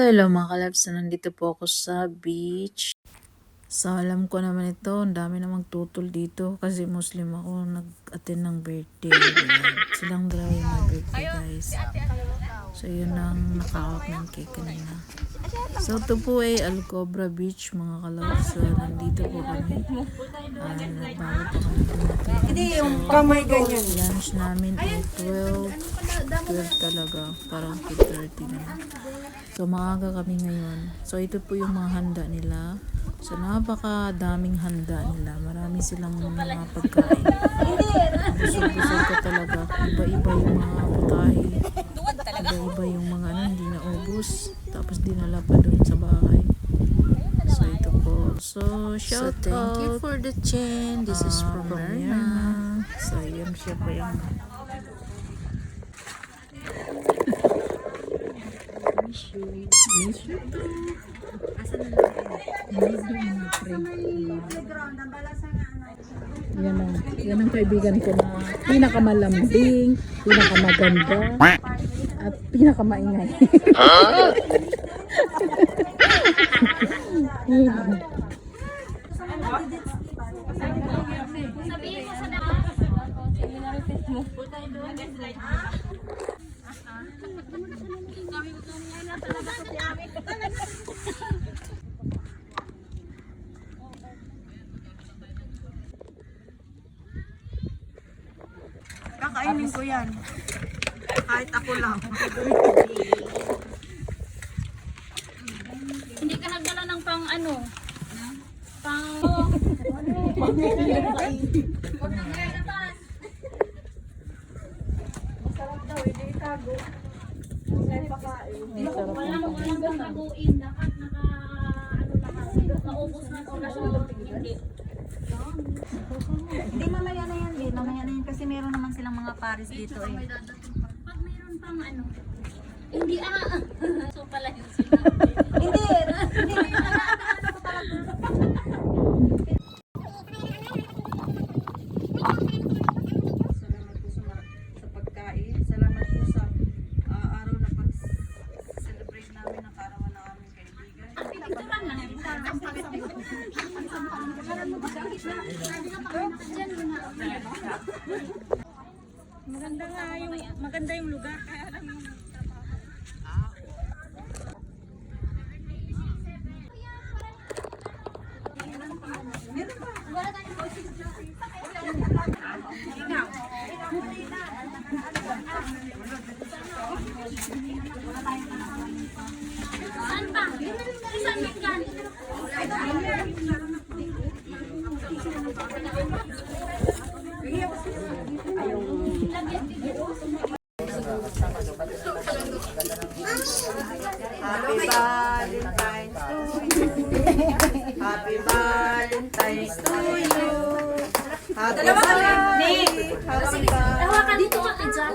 Hello mga kalabs, nandito po ako sa beach. So alam ko naman ito, ang dami na magtutol dito kasi Muslim ako, nag-attend ng birthday. Ayan. Silang dalawa yung my birthday guys. So yun ang nakahawak ng cake kanina. So ito po ay Alcobra Beach mga kalabs. So nandito po kami. Nagbago po kami dumating. Hindi yung kamay ganyan. Lunch namin ay 12 talaga, parang 8:30 na. So maaga kami ngayon. So ito po yung mga handa nila. So napakadaming handa nila. Marami silang mga pagkain. Busog-busog ka talaga. Iba-iba yung mga putahe. Iba-iba yung mga hindi naubos. Tapos dinala pa dun sa bahay. So ito po. So shout out. Thank you for the chain. This is from Erna. So yun siya po yung miss you too. Yan ang kaibigan ko na pinakamalambing, pinakamaganda, at pinakamaingay. Kakainin ko yan. Kahit ako lang. Hindi ka nagdala ng pang ano? Pang... Walang kakaguin. Dapat naubos na oras. Hindi. Hindi, mamaya na yan. Mamaya na yan kasi meron naman silang mga pares dito eh. Pag mayroon pang ano? Hindi So pala yun sila. Hindi. Salamat po sa pagkain. Salamat po sa araw na pag-celebrate namin ng karawan ng aming kaibigan. Dito lang lang. Maganda yung lugar. Kaya lang yung Saan pa? Saan ka? Happy Valentine's to you. Happy Valentine's to you. Happy Valentine's. Hawakan dito ka dyan.